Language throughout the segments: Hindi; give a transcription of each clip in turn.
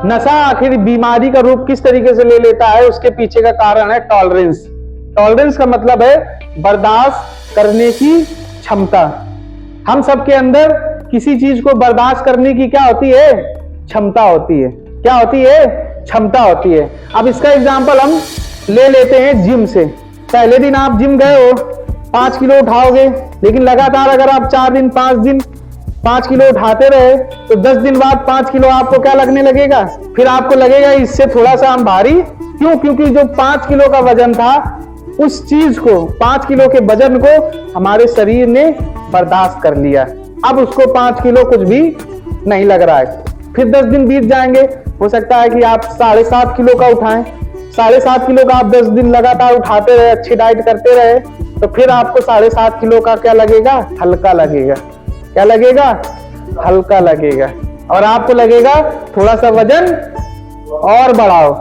नशा आखिर बीमारी का रूप किस तरीके से ले लेता है, उसके पीछे का कारण है टॉलरेंस। टॉलरेंस का मतलब है बर्दाश्त करने की क्षमता। हम सबके अंदर किसी चीज को बर्दाश्त करने की क्या होती है, क्षमता होती है। क्या होती है, क्षमता होती है। अब इसका एग्जांपल हम ले लेते हैं जिम से। पहले दिन आप जिम गए हो, 5 किलो उठाओगे, लेकिन लगातार अगर आप 4 दिन 5 दिन 5 किलो उठाते रहे तो 10 दिन बाद 5 किलो आपको क्या लगने लगेगा, फिर आपको लगेगा इससे थोड़ा सा हम भारी। क्यों? क्योंकि जो 5 किलो का वजन था, उस चीज को 5 किलो के वजन को हमारे शरीर ने बर्दाश्त कर लिया। अब उसको 5 किलो कुछ भी नहीं लग रहा है। फिर 10 दिन बीत जाएंगे, हो सकता है कि आप 7.5 किलो का उठाएं। 7.5 किलो का आप 10 दिन लगातार उठाते रहे, अच्छी डाइट करते रहे, तो फिर आपको 7.5 किलो का क्या लगेगा, हल्का लगेगा। क्या लगेगा, हल्का लगेगा। और आपको लगेगा थोड़ा सा वजन और बढ़ाओ,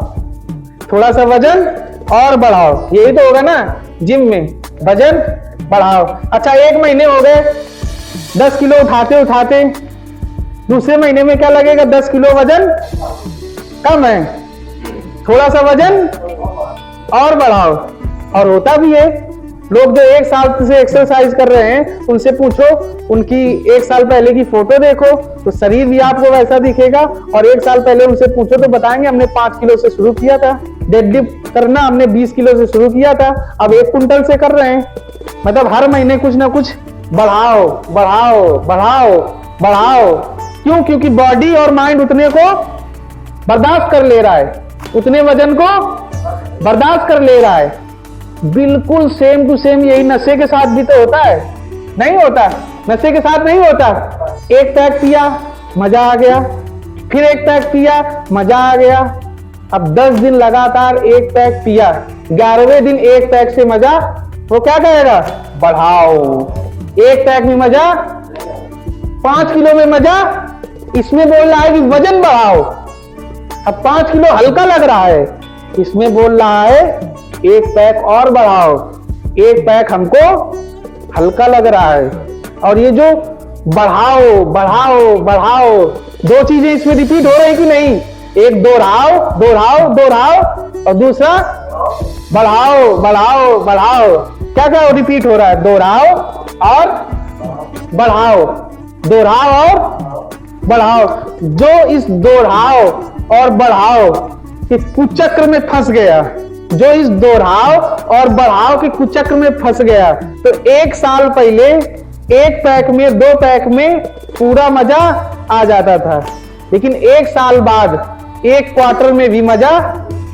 थोड़ा सा वजन और बढ़ाओ। यही तो होगा ना जिम में, वजन बढ़ाओ। अच्छा, 1 महीने हो गए 10 किलो उठाते उठाते, दूसरे महीने में क्या लगेगा, 10 किलो वजन कम है, थोड़ा सा वजन और बढ़ाओ। और होता भी है। लोग जो 1 साल से एक्सरसाइज कर रहे हैं, उनसे पूछो, उनकी 1 साल पहले की फोटो देखो तो शरीर भी आपको वैसा दिखेगा। और 1 साल पहले उनसे पूछो तो बताएंगे हमने 5 किलो से शुरू किया था, डेडलिफ्ट करना हमने 20 किलो से शुरू किया था, अब 1 कुंटल से कर रहे हैं। मतलब हर महीने कुछ ना कुछ बढ़ाओ बढ़ाओ बढ़ाओ बढ़ाओ। क्यों? क्योंकि बॉडी और माइंड उतने को बर्दाश्त कर ले रहा है, उतने वजन को बर्दाश्त कर ले रहा है। बिल्कुल सेम टू सेम यही नशे के साथ भी तो होता है। नहीं होता? नशे के साथ नहीं होता। एक पैक पिया, मजा आ गया, फिर एक पैक पिया, मजा आ गया। अब 10 दिन लगातार एक पैक पिया, 11वें दिन एक पैक से मजा, वो क्या कहेगा, बढ़ाओ। एक पैक में मजा, 5 किलो में मजा, इसमें बोल रहा है कि वजन बढ़ाओ। अब 5 किलो हल्का लग रहा है, इसमें बोल रहा है 1 पैक और बढ़ाओ। 1 पैक हमको हल्का लग रहा है। और ये जो बढ़ाओ बढ़ाओ बढ़ाओ, 2 चीजें इसमें रिपीट हो रही कि नहीं, एक दोहराओ दोहराओ दोहराओ, और दूसरा बढ़ाओ बढ़ाओ बढ़ाओ। क्या क्या रिपीट हो रहा है, दोहराओ और बढ़ाओ, दोहराओ और बढ़ाओ। जो इस दोहराओ और बढ़ाओ के कुचक्र में फंस गया, जो इस दोहराव और बढ़ाव के कुचक्र में फंस गया, तो 1 साल पहले 1 पैक में 2 पैक में पूरा मजा आ जाता था, लेकिन 1 साल बाद 1 क्वार्टर में भी मजा।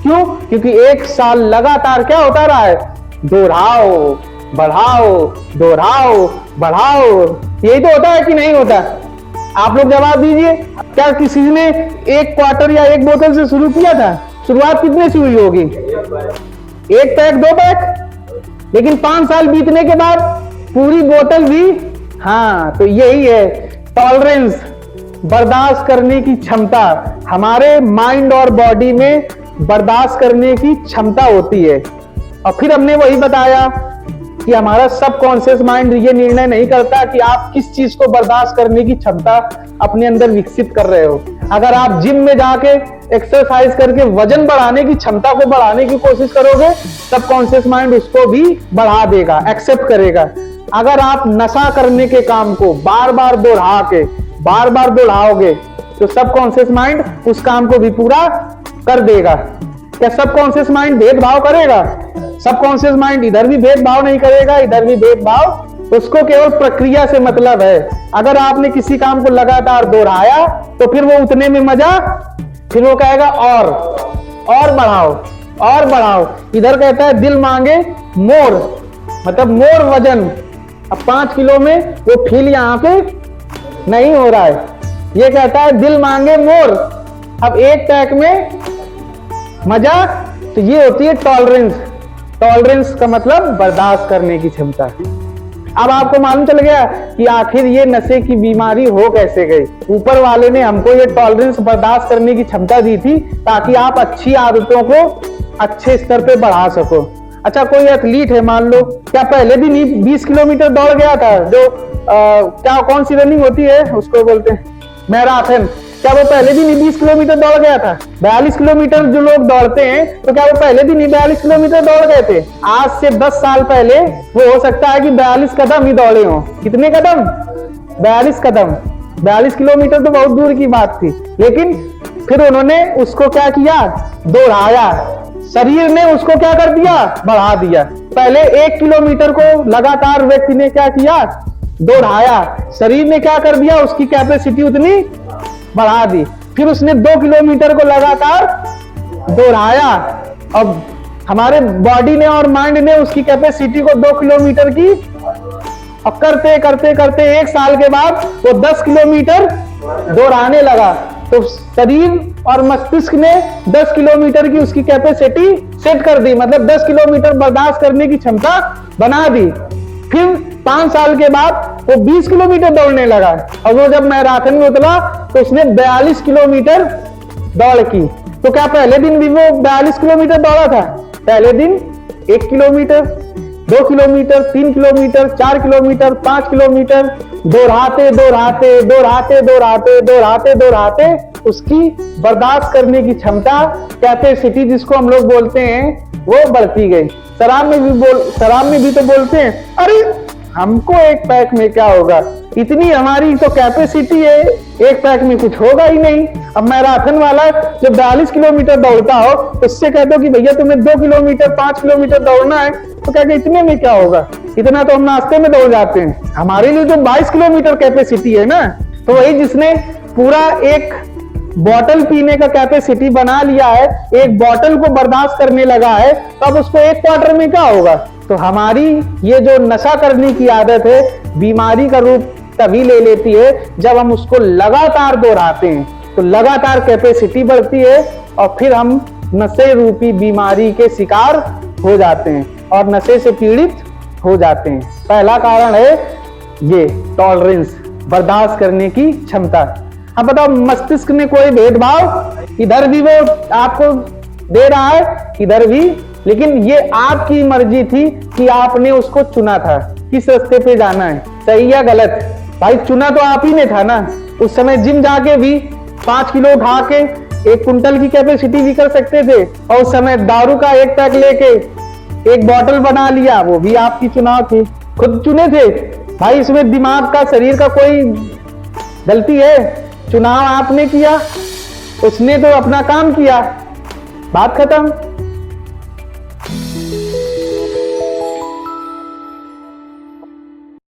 क्यों? क्योंकि 1 साल लगातार क्या होता रहा है, दोहराओ बढ़ाओ दोहराओ बढ़ाओ। यही तो होता है कि नहीं होता? आप लोग जवाब दीजिए। क्या किसी ने 1 क्वार्टर या 1 बोतल से शुरू किया था? शुरुआत कितने से हुई होगी, 1 पैक 2 पैक, लेकिन 5 साल बीतने के बाद पूरी बोतल भी। हाँ, तो यही है टॉलरेंस, बर्दाश्त करने की क्षमता। हमारे माइंड और बॉडी में बर्दाश्त करने की क्षमता होती है। और फिर हमने वही बताया कि हमारा सबकॉन्शियस माइंड ये निर्णय नहीं करता कि आप किस चीज को बर्दाश्त करने की क्षमता अपने अंदर विकसित कर रहे हो। अगर आप जिम में जाके एक्सरसाइज करके वजन बढ़ाने की क्षमता को बढ़ाने की कोशिश करोगे, सबकॉन्शियस माइंड उसको भी बढ़ा देगा, एक्सेप्ट करेगा। अगर आप नशा करने के काम को बार बार दोहरा के बार बार दोहराओगे, तो सबकॉन्शियस माइंड उस काम को भी पूरा कर देगा। क्या सबकॉन्शियस माइंड भेदभाव करेगा? सबकॉन्शियस माइंड इधर भी भेदभाव नहीं करेगा, इधर भी भेदभाव। उसको केवल प्रक्रिया से मतलब है। अगर आपने किसी काम को लगातार दोहराया, तो फिर वो उतने में मजा, फिर वो कहेगा और बढ़ाओ और बढ़ाओ। इधर कहता है दिल मांगे मोर, मतलब मोर वजन। अब 5 किलो में वो फील यहां पे नहीं हो रहा है। ये कहता है दिल मांगे मोर। अब 1 पैक में मजा, तो ये होती है टॉलरेंस। टॉलरेंस का मतलब बर्दाश्त करने की क्षमता। अब आपको मालूम चल गया कि आखिर ये नशे की बीमारी हो कैसे गई। ऊपर वाले ने हमको ये टॉलरेंस, बर्दाश्त करने की क्षमता दी थी ताकि आप अच्छी आदतों को अच्छे स्तर पे बढ़ा सको। अच्छा, कोई एथलीट है मान लो, क्या पहले दिन ही 20 किलोमीटर दौड़ गया था, जो क्या कौन सी रनिंग होती है उसको बोलते हैं मैराथन। क्या वो पहले दिन ही 20 किलोमीटर दौड़ गया था? 42 किलोमीटर जो लोग दौड़ते हैं तो क्या वो पहले दिन ही 42 किलोमीटर दौड़ गए थे? आज से 10 साल पहले वो हो सकता है कि 42 कदम ही दौड़े हों। कितने कदम? 42 कदम। 42 किलोमीटर तो बहुत दूर की बात थी, लेकिन फिर उन्होंने उसको क्या किया? दोहराया। शरीर ने उसको क्या कर दिया? बढ़ा दिया। पहले 1 किलोमीटर को लगातार व्यक्ति ने क्या किया? दोहराया। शरीर ने क्या कर दिया? उसकी कैपेसिटी उतनी बढ़ा दी। फिर उसने 2 किलोमीटर को लगातार दोहराया। अब हमारे बॉडी ने और माइंड ने उसकी कैपेसिटी को 2 किलोमीटर की, अब करते करते करते 1 साल के बाद वो 10 किलोमीटर दोहराने लगा। तो शरीर और मस्तिष्क ने 10 किलोमीटर की उसकी कैपेसिटी सेट कर दी, मतलब 10 किलोमीटर बर्दाश्त करने की क्षमता बना दी। फिर 5 साल के बाद वो 20 किलोमीटर दौड़ने लगा और वो जब मैराथन में उतरा तो उसने 42 किलोमीटर दौड़ की। तो क्या पहले दिन भी वो 42 किलोमीटर दौड़ा था? पहले दिन 1 kilometre, 2 kilometre, 3 kilometre, 4 kilometre, 5 kilometre, दोहराते दोहराते दोहराते दोहराते दोहराते दोहराते उसकी बर्दाश्त करने की क्षमता, कैपेसिटी जिसको हम लोग बोलते हैं, वो बढ़ती गई। शराब में भी तो बोलते हैं अरे हमको 1 पैक में क्या होगा, इतनी हमारी तो कैपेसिटी है, 1 पैक में कुछ होगा ही नहीं। अब मैराथन वाला जब 42 किलोमीटर दौड़ता हो उससे कहते हो कि भैया तुम्हें 2 किलोमीटर 5 किलोमीटर दौड़ना है, तो कहते इतने में क्या होगा, इतना तो हम नाश्ते में दौड़ जाते हैं। हमारे लिए जो 22 किलोमीटर कैपेसिटी है ना, तो वही जिसने पूरा 1 बॉटल पीने का कैपेसिटी बना लिया है, 1 बॉटल को बर्दाश्त करने लगा है, तो अब उसको 1 क्वार्टर में क्या होगा। तो हमारी ये जो नशा करने की आदत है, बीमारी का रूप तभी ले लेती है जब हम उसको लगातार दोहराते हैं। तो लगातार कैपेसिटी बढ़ती है और फिर हम नशे रूपी बीमारी के शिकार हो जाते हैं और नशे से पीड़ित हो जाते हैं। पहला कारण है ये टॉलरेंस, बर्दाश्त करने की क्षमता। अब बताओ, मस्तिष्क में कोई भेदभाव, इधर भी वो आपको दे रहा है, इधर भी, लेकिन ये आपकी मर्जी थी कि आपने उसको चुना था किस रास्ते पे जाना है, सही या गलत। भाई चुना तो आप ही ने था ना। उस समय जिम जाके भी 5 किलो उठा के 1 कुंटल की कैपेसिटी भी कर सकते थे, और उस समय दारू का 1 पैक लेके 1 बॉटल बना लिया, वो भी आपकी चुनाव थी, खुद चुने थे। भाई इसमें दिमाग का, शरीर का कोई गलती है? चुनाव आपने किया, उसने तो अपना काम किया, बात खत्म।